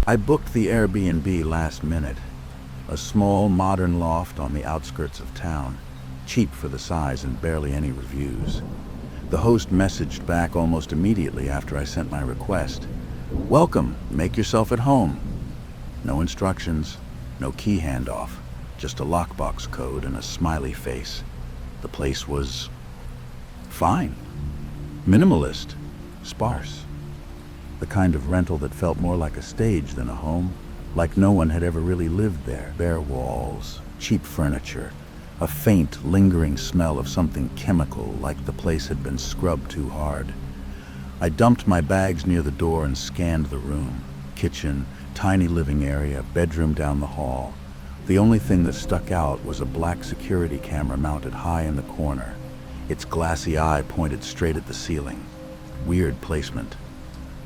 I booked the Airbnb last minute. A small, modern loft on the outskirts of town. Cheap for the size and barely any reviews. The host messaged back almost immediately after I sent my request. "Welcome, make yourself at home." No instructions, no key handoff, just a lockbox code and a smiley face. The place was fine. Minimalist, sparse. The kind of rental that felt more like a stage than a home, like no one had ever really lived there. Bare walls, cheap furniture, a faint, lingering smell of something chemical, like the place had been scrubbed too hard. I dumped my bags near the door and scanned the room. Kitchen, tiny living area, bedroom down the hall. The only thing that stuck out was a black security camera mounted high in the corner. Its glassy eye pointed straight at the ceiling. Weird placement.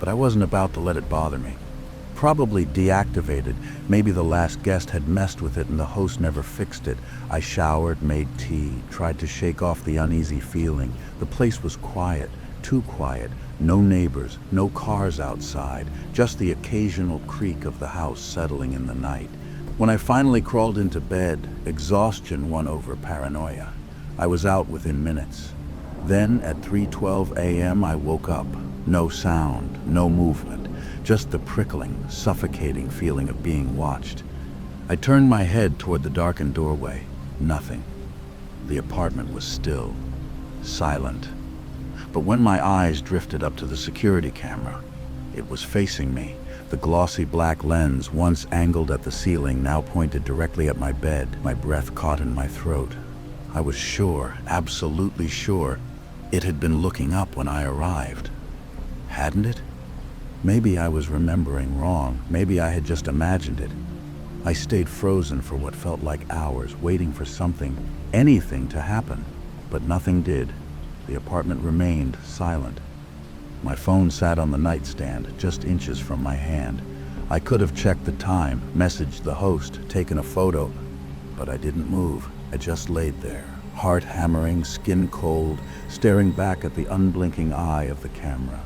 But I wasn't about to let it bother me. Probably deactivated. Maybe the last guest had messed with it and the host never fixed it. I showered, made tea, tried to shake off the uneasy feeling. The place was quiet, too quiet. No neighbors, no cars outside, just the occasional creak of the house settling in the night. When I finally crawled into bed, exhaustion won over paranoia. I was out within minutes. Then, at 3:12 a.m., I woke up. No sound, no movement, just the prickling, suffocating feeling of being watched. I turned my head toward the darkened doorway. Nothing. The apartment was still, silent. But when my eyes drifted up to the security camera, it was facing me. The glossy black lens, once angled at the ceiling, now pointed directly at my bed. My breath caught in my throat. I was sure, absolutely sure, it had been looking up when I arrived. Hadn't it? Maybe I was remembering wrong. Maybe I had just imagined it. I stayed frozen for what felt like hours, waiting for something, anything to happen. But nothing did. The apartment remained silent. My phone sat on the nightstand, just inches from my hand. I could have checked the time, messaged the host, taken a photo, but I didn't move. I just laid there, heart hammering, skin cold, staring back at the unblinking eye of the camera.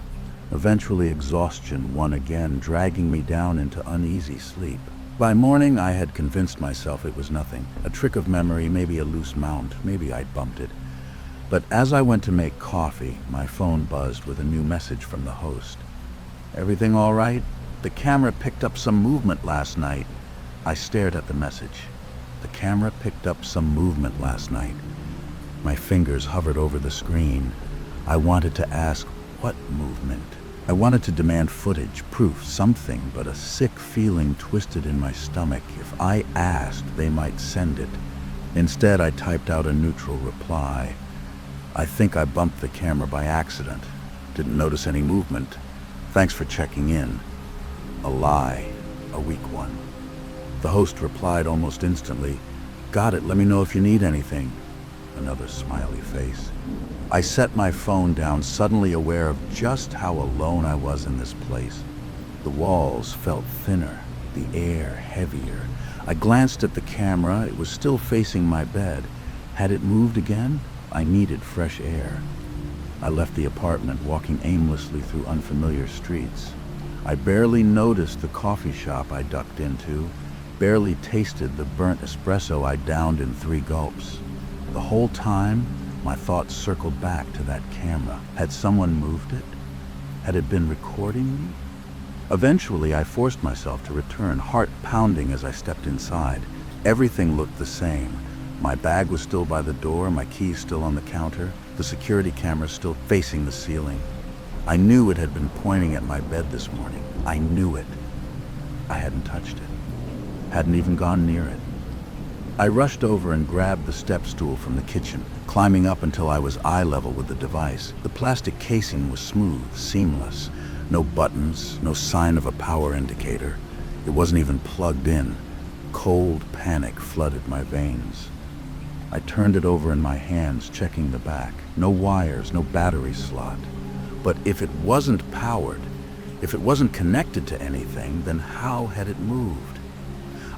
Eventually exhaustion won again, dragging me down into uneasy sleep. By morning, I had convinced myself it was nothing. A trick of memory, maybe a loose mount, maybe I'd bumped it. But as I went to make coffee, my phone buzzed with a new message from the host. "Everything all right? The camera picked up some movement last night." I stared at the message. The camera picked up some movement last night. My fingers hovered over the screen. I wanted to ask, what movement? I wanted to demand footage, proof, something, but a sick feeling twisted in my stomach. If I asked, they might send it. Instead, I typed out a neutral reply. "I think I bumped the camera by accident. Didn't notice any movement. Thanks for checking in." A lie, a weak one. The host replied almost instantly, "Got it, let me know if you need anything." Another smiley face. I set my phone down, suddenly aware of just how alone I was in this place. The walls felt thinner, the air heavier. I glanced at the camera. It was still facing my bed. Had it moved again? I needed fresh air. I left the apartment, walking aimlessly through unfamiliar streets. I barely noticed the coffee shop I ducked into, barely tasted the burnt espresso I downed in 3 gulps. The whole time, my thoughts circled back to that camera. Had someone moved it? Had it been recording me? Eventually, I forced myself to return, heart pounding as I stepped inside. Everything looked the same. My bag was still by the door, my keys still on the counter, the security camera still facing the ceiling. I knew it had been pointing at my bed this morning. I knew it. I hadn't touched it. Hadn't even gone near it. I rushed over and grabbed the step stool from the kitchen, climbing up until I was eye level with the device. The plastic casing was smooth, seamless. No buttons, no sign of a power indicator. It wasn't even plugged in. Cold panic flooded my veins. I turned it over in my hands, checking the back. No wires, no battery slot. But if it wasn't powered, if it wasn't connected to anything, then how had it moved?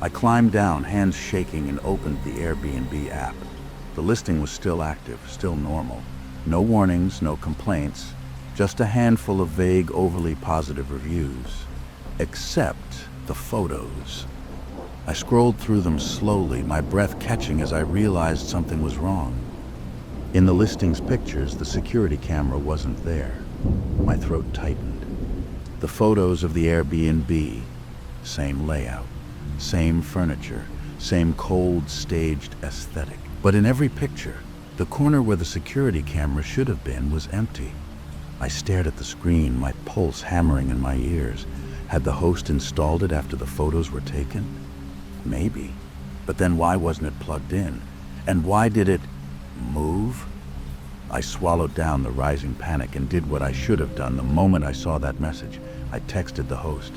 I climbed down, hands shaking, and opened the Airbnb app. The listing was still active, still normal. No warnings, no complaints, just a handful of vague, overly positive reviews. Except The photos. I scrolled through them slowly, my breath catching as I realized something was wrong. In the listing's pictures, the security camera wasn't there. My throat tightened. The photos of the Airbnb, same layout, same furniture, same cold, staged aesthetic. But in every picture, the corner where the security camera should have been was empty. I stared at the screen, my pulse hammering in my ears. Had the host installed it after the photos were taken? Maybe. But then why wasn't it plugged in? And why did it move? I swallowed down the rising panic and did what I should have done the moment I saw that message. I texted the host.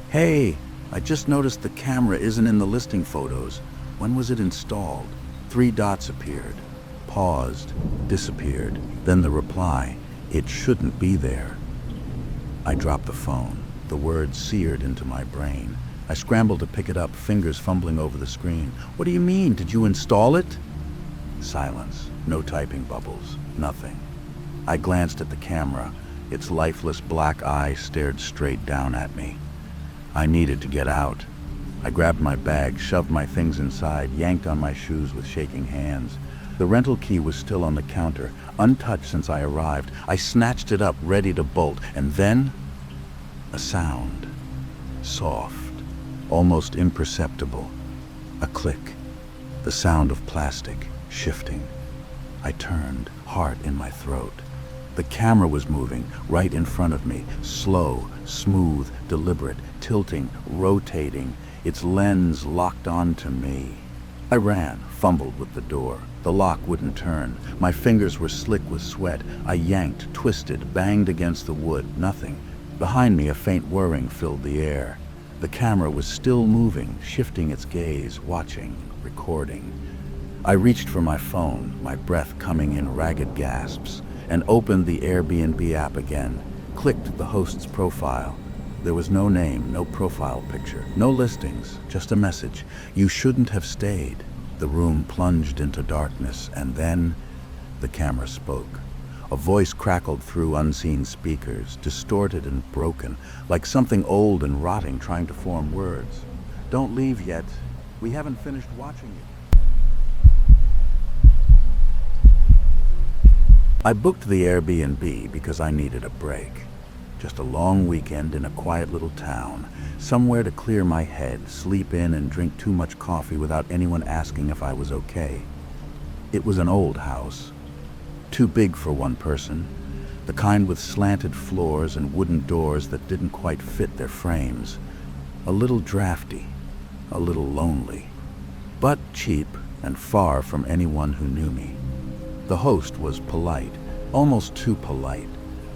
"Hey, I just noticed the camera isn't in the listing photos. When was it installed?" 3 dots appeared, paused, disappeared. Then the reply, "It shouldn't be there." I dropped the phone. The words seared into my brain. I scrambled to pick it up, fingers fumbling over the screen. "What do you mean? Did you install it?" Silence. No typing bubbles. Nothing. I glanced at the camera. Its lifeless black eye stared straight down at me. I needed to get out. I grabbed my bag, shoved my things inside, yanked on my shoes with shaking hands. The rental key was still on the counter, untouched since I arrived. I snatched it up, ready to bolt, and then a sound. Soft. Almost imperceptible. A click. The sound of plastic shifting. I turned, heart in my throat. The camera was moving right in front of me, slow, smooth, deliberate, tilting, rotating, its lens locked onto me. I ran, fumbled with the door. The lock wouldn't turn. My fingers were slick with sweat. I yanked, twisted, banged against the wood. Nothing. Behind me, a faint whirring filled the air. The camera was still moving, shifting its gaze, watching, recording. I reached for my phone, my breath coming in ragged gasps, and opened the Airbnb app again, clicked the host's profile. There was no name, no profile picture, no listings, just a message. "You shouldn't have stayed." The room plunged into darkness, and then the camera spoke. A voice crackled through unseen speakers, distorted and broken, like something old and rotting trying to form words. "Don't leave yet. We haven't finished watching you." I booked the Airbnb because I needed a break. Just a long weekend in a quiet little town, somewhere to clear my head, sleep in and drink too much coffee without anyone asking if I was okay. It was an old house. Too big for one person, the kind with slanted floors and wooden doors that didn't quite fit their frames. A little drafty, a little lonely, but cheap and far from anyone who knew me. The host was polite, almost too polite,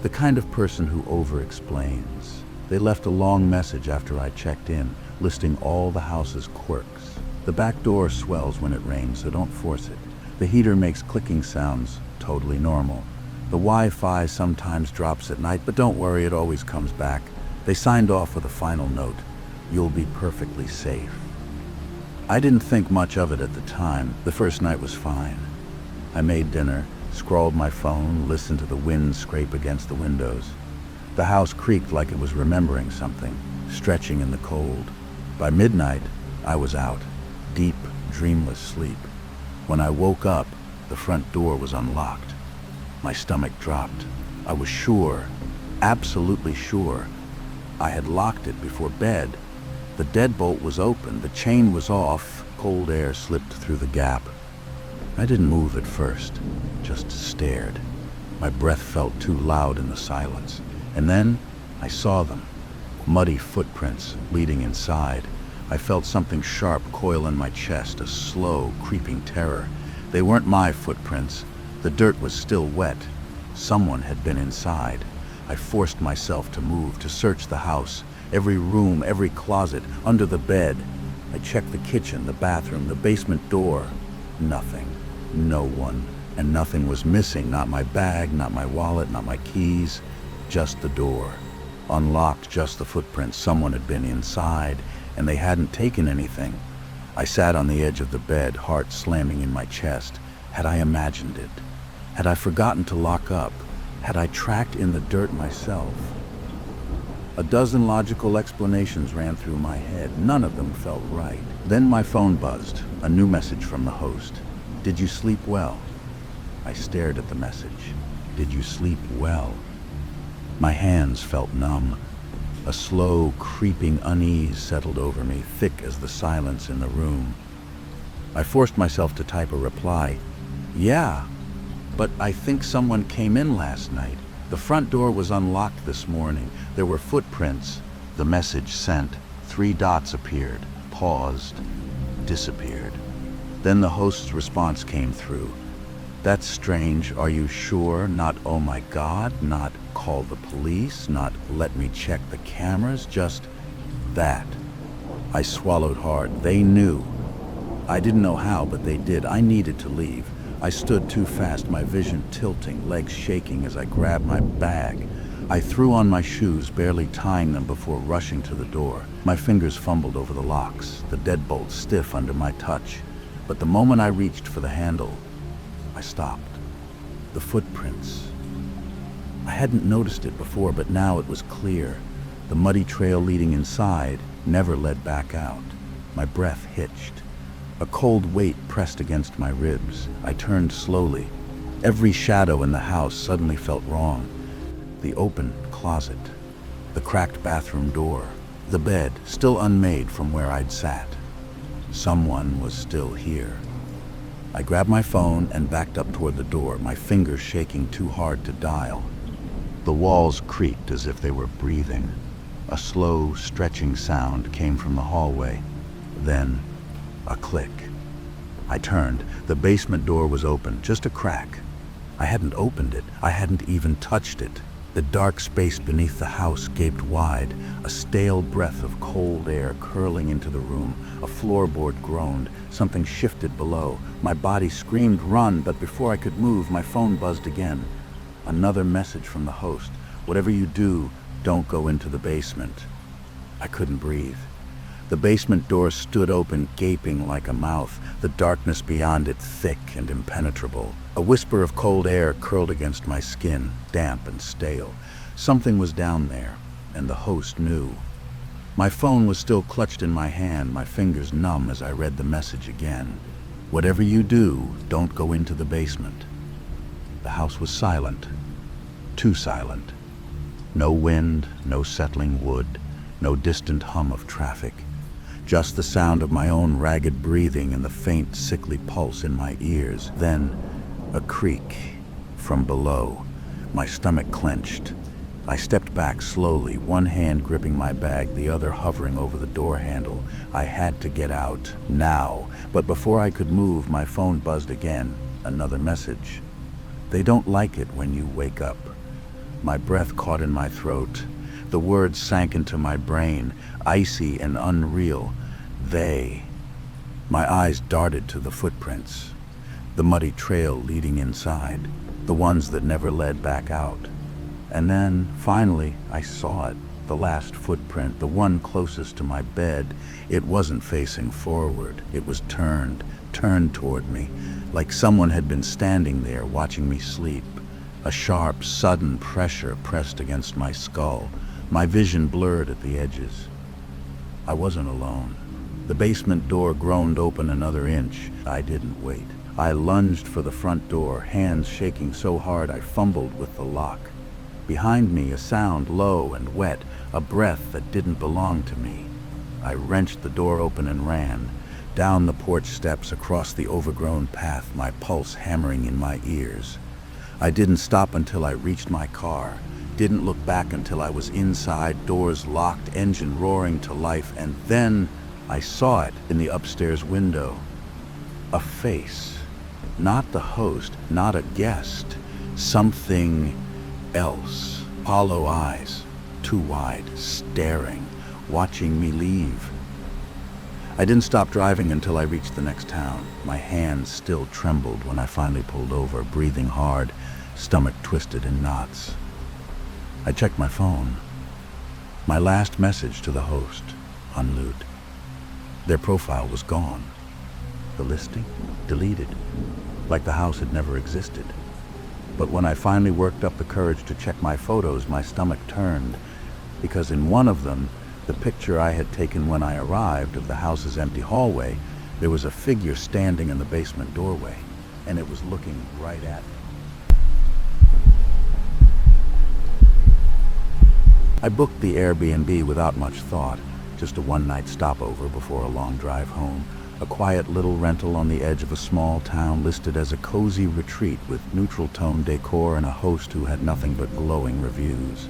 the kind of person who over-explains. They left a long message after I checked in, listing all the house's quirks. The back door swells when it rains, so don't force it. The heater makes clicking sounds, totally normal. The Wi-Fi sometimes drops at night, but don't worry, it always comes back. They signed off with a final note: "You'll be perfectly safe." I didn't think much of it at the time. The first night was fine. I made dinner, scrolled my phone, listened to the wind scrape against the windows. The house creaked like it was remembering something, stretching in the cold. By midnight, I was out, deep, dreamless sleep. When I woke up, the front door was unlocked. My stomach dropped. I was sure, absolutely sure, I had locked it before bed. The deadbolt was open, the chain was off, cold air slipped through the gap. I didn't move at first, just stared. My breath felt too loud in the silence. And then I saw them, muddy footprints leading inside. I felt something sharp coil in my chest, a slow, creeping terror. They weren't my footprints. The dirt was still wet. Someone had been inside. I forced myself to move, to search the house, every room, every closet, under the bed. I checked the kitchen, the bathroom, the basement door. Nothing. No one. And nothing was missing. Not my bag, not my wallet, not my keys. Just the door. Unlocked, just the footprints. Someone had been inside, and they hadn't taken anything. I sat on the edge of the bed, heart slamming in my chest. Had I imagined it? Had I forgotten to lock up? Had I tracked in the dirt myself? A dozen logical explanations ran through my head. None of them felt right. Then my phone buzzed, a new message from the host. "Did you sleep well?" I stared at the message. "Did you sleep well?" My hands felt numb. A slow, creeping unease settled over me, thick as the silence in the room. I forced myself to type a reply. "Yeah, but I think someone came in last night. The front door was unlocked this morning. There were footprints." The message sent. 3 dots appeared, paused, disappeared. Then the host's response came through. "That's strange. Are you sure? Not 'oh my God,' not 'call the police,' not 'let me check the cameras,' just that." I swallowed hard. They knew. I didn't know how, but they did. I needed to leave. I stood too fast, my vision tilting, legs shaking as I grabbed my bag. I threw on my shoes, barely tying them before rushing to the door. My fingers fumbled over the locks, the deadbolt stiff under my touch. But the moment I reached for the handle, I stopped. The footprints. I hadn't noticed it before, but now it was clear. The muddy trail leading inside never led back out. My breath hitched. A cold weight pressed against my ribs. I turned slowly. Every shadow in the house suddenly felt wrong. The open closet, the cracked bathroom door, the bed still unmade from where I'd sat. Someone was still here. I grabbed my phone and backed up toward the door, my fingers shaking too hard to dial. The walls creaked as if they were breathing. A slow, stretching sound came from the hallway. Then, a click. I turned. The basement door was open, just a crack. I hadn't opened it. I hadn't even touched it. The dark space beneath the house gaped wide, a stale breath of cold air curling into the room. A floorboard groaned. Something shifted below. My body screamed, "Run!" but before I could move, my phone buzzed again. Another message from the host. "Whatever you do, don't go into the basement." I couldn't breathe. The basement door stood open, gaping like a mouth, the darkness beyond it thick and impenetrable. A whisper of cold air curled against my skin, damp and stale. Something was down there, and the host knew. My phone was still clutched in my hand, my fingers numb as I read the message again. "Whatever you do, don't go into the basement." The house was silent, too silent. No wind, no settling wood, no distant hum of traffic. Just the sound of my own ragged breathing and the faint, sickly pulse in my ears. Then, a creak from below. My stomach clenched. I stepped back slowly, one hand gripping my bag, the other hovering over the door handle. I had to get out, now. But before I could move, my phone buzzed again. Another message. "They don't like it when you wake up." My breath caught in my throat. The words sank into my brain, icy and unreal. They. My eyes darted to the footprints. The muddy trail leading inside. The ones that never led back out. And then, finally, I saw it. The last footprint, the one closest to my bed. It wasn't facing forward. It was turned toward me, like someone had been standing there watching me sleep. A sharp, sudden pressure pressed against my skull. My vision blurred at the edges. I wasn't alone. The basement door groaned open another inch. I didn't wait. I lunged for the front door, hands shaking so hard I fumbled with the lock. Behind me, a sound low and wet, a breath that didn't belong to me. I wrenched the door open and ran. Down the porch steps, across the overgrown path, my pulse hammering in my ears. I didn't stop until I reached my car. Didn't look back until I was inside, doors locked, engine roaring to life, and then I saw it in the upstairs window. A face. Not the host, not a guest. Something else. Hollow eyes, too wide, staring, watching me leave. I didn't stop driving until I reached the next town. My hands still trembled when I finally pulled over, breathing hard, stomach twisted in knots. I checked my phone. My last message to the host, unloot. Their profile was gone. The listing, deleted, like the house had never existed. But when I finally worked up the courage to check my photos, my stomach turned. because in one of them, the picture I had taken when I arrived of the house's empty hallway, there was a figure standing in the basement doorway, and it was looking right at me. I booked the Airbnb without much thought, just a one-night stopover before a long drive home, a quiet little rental on the edge of a small town listed as a cozy retreat with neutral-tone decor and a host who had nothing but glowing reviews.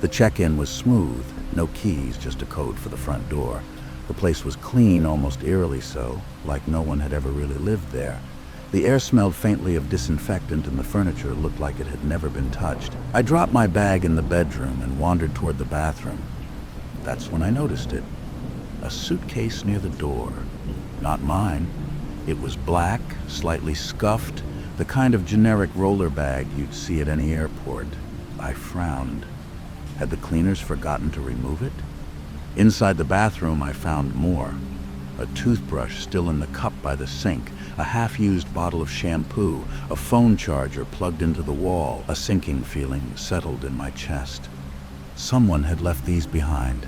The check-in was smooth, no keys, just a code for the front door. The place was clean, almost eerily so, like no one had ever really lived there. The air smelled faintly of disinfectant and the furniture looked like it had never been touched. I dropped my bag in the bedroom and wandered toward the bathroom. That's when I noticed it. A suitcase near the door. Not mine. It was black, slightly scuffed, the kind of generic roller bag you'd see at any airport. I frowned. Had the cleaners forgotten to remove it? Inside the bathroom, I found more. A toothbrush still in the cup by the sink, a half-used bottle of shampoo, a phone charger plugged into the wall. A sinking feeling settled in my chest. Someone had left these behind.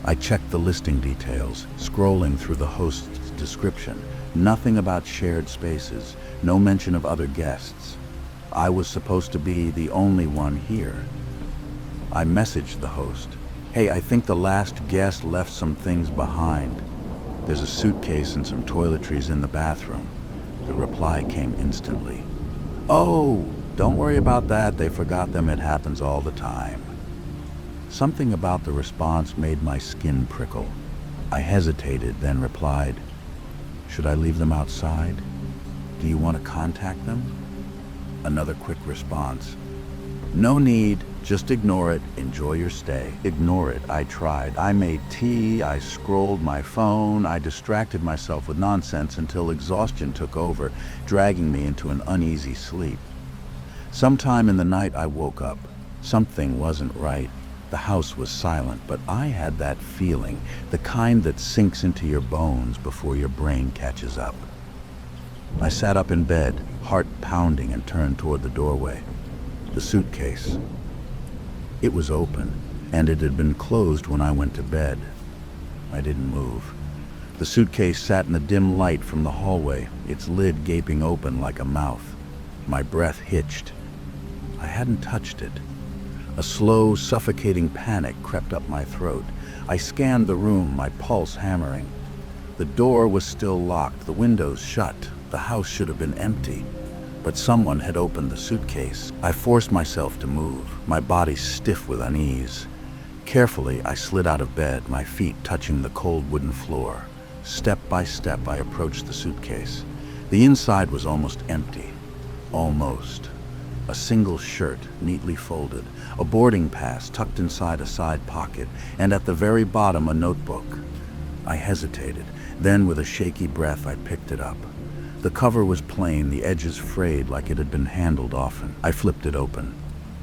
I checked the listing details, scrolling through the host's description. Nothing about shared spaces, no mention of other guests. I was supposed to be the only one here. I messaged the host. Hey, I think the last guest left some things behind. There's a suitcase and some toiletries in the bathroom. The reply came instantly. Oh, don't worry about that. They forgot them. It happens all the time. Something about the response made my skin prickle. I hesitated, then replied, should I leave them outside? Do you want to contact them? Another quick response. No need, just ignore it, enjoy your stay. Ignore it, I tried. I made tea, I scrolled my phone, I distracted myself with nonsense until exhaustion took over, dragging me into an uneasy sleep. Sometime in the night I woke up. Something wasn't right. The house was silent, but I had that feeling, the kind that sinks into your bones before your brain catches up. I sat up in bed, heart pounding, and turned toward the doorway. The suitcase. It was open, and it had been closed when I went to bed. I didn't move. The suitcase sat in the dim light from the hallway, its lid gaping open like a mouth. My breath hitched. I hadn't touched it. A slow, suffocating panic crept up my throat. I scanned the room, my pulse hammering. The door was still locked, the windows shut. The house should have been empty. But someone had opened the suitcase. I forced myself to move, my body stiff with unease. Carefully, I slid out of bed, my feet touching the cold wooden floor. Step by step, I approached the suitcase. The inside was almost empty. Almost. A single shirt, neatly folded, a boarding pass tucked inside a side pocket, and at the very bottom, a notebook. I hesitated. Then, with a shaky breath, I picked it up. The cover was plain, the edges frayed like it had been handled often. I flipped it open.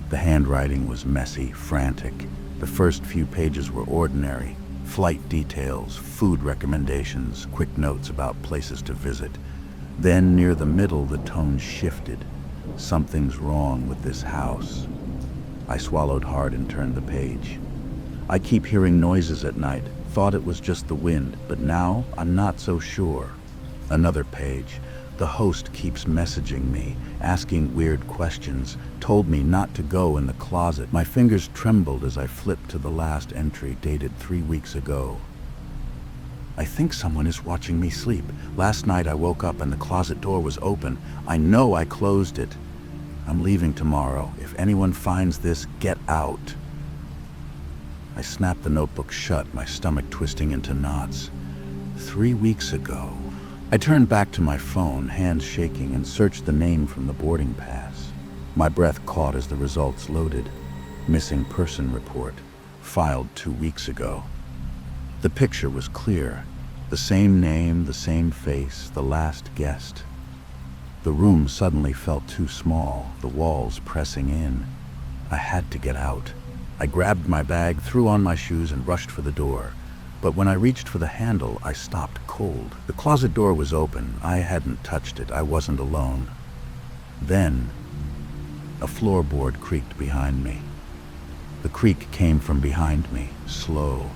The handwriting was messy, frantic. The first few pages were ordinary. Flight details, food recommendations, quick notes about places to visit. Then, near the middle, the tone shifted. Something's wrong with this house. I swallowed hard and turned the page. I keep hearing noises at night. Thought it was just the wind, but now I'm not so sure. Another page. The host keeps messaging me, asking weird questions, told me not to go in the closet. My fingers trembled as I flipped to the last entry, dated 3 weeks ago. I think someone is watching me sleep. Last night I woke up and the closet door was open. I know I closed it. I'm leaving tomorrow. If anyone finds this, get out. I snapped the notebook shut, my stomach twisting into knots. 3 weeks ago. I turned back to my phone, hands shaking, and searched the name from the boarding pass. My breath caught as the results loaded. Missing person report, filed 2 weeks ago. The picture was clear. The same name, the same face, the last guest. The room suddenly felt too small, the walls pressing in. I had to get out. I grabbed my bag, threw on my shoes, and rushed for the door. But when I reached for the handle, I stopped cold. The closet door was open. I hadn't touched it. I wasn't alone. Then, a floorboard creaked behind me. The creak came from behind me, slow,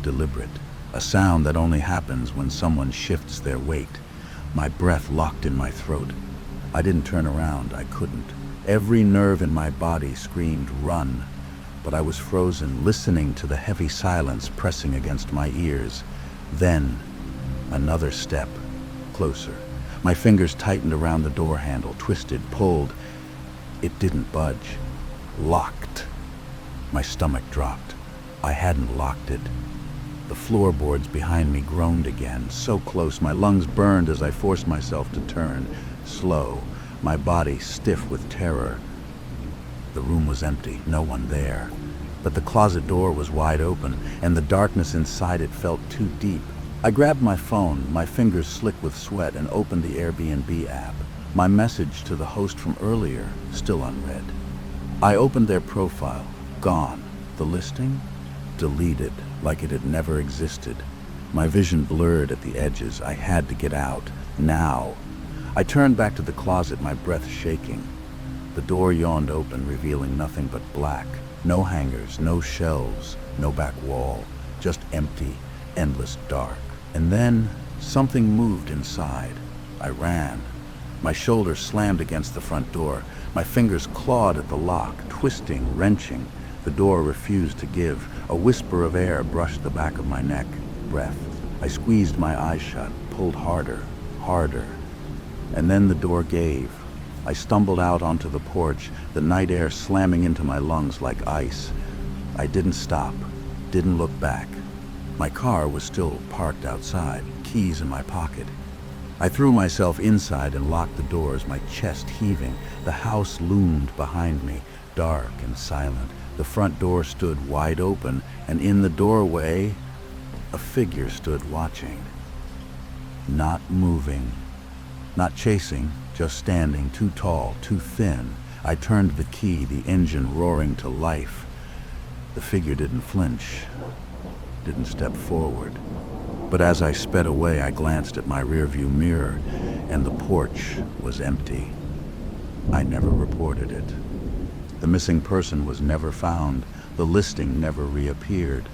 deliberate, a sound that only happens when someone shifts their weight. My breath locked in my throat. I didn't turn around, I couldn't. Every nerve in my body screamed, "Run!" But I was frozen, listening to the heavy silence pressing against my ears. Then, another step, closer. My fingers tightened around the door handle, twisted, pulled. It didn't budge. Locked. My stomach dropped. I hadn't locked it. The floorboards behind me groaned again, so close my lungs burned as I forced myself to turn. Slow, my body stiff with terror. The room was empty, no one there. But the closet door was wide open, and the darkness inside it felt too deep. I grabbed my phone, my fingers slick with sweat, and opened the Airbnb app. My message to the host from earlier, still unread. I opened their profile. Gone. The listing? Deleted, like it had never existed. My vision blurred at the edges. I had to get out. Now. I turned back to the closet, my breath shaking. The door yawned open, revealing nothing but black. No hangers, no shelves, no back wall. Just empty, endless dark. And then, something moved inside. I ran. My shoulder slammed against the front door. My fingers clawed at the lock, twisting, wrenching. The door refused to give. A whisper of air brushed the back of my neck. Breath. I squeezed my eyes shut, pulled harder, harder. And then the door gave. I stumbled out onto the porch, the night air slamming into my lungs like ice. I didn't stop, didn't look back. My car was still parked outside, keys in my pocket. I threw myself inside and locked the doors, my chest heaving. The house loomed behind me, dark and silent. The front door stood wide open, and in the doorway, a figure stood watching. Not moving, not chasing, just standing, too tall, too thin. I turned the key, the engine roaring to life. The figure didn't flinch, didn't step forward. But as I sped away, I glanced at my rearview mirror, and the porch was empty. I never reported it. The missing person was never found. The listing never reappeared.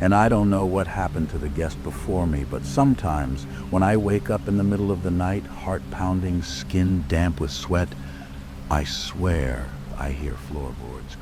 And I don't know what happened to the guest before me, but sometimes when I wake up in the middle of the night, heart pounding, skin damp with sweat, I swear I hear floorboards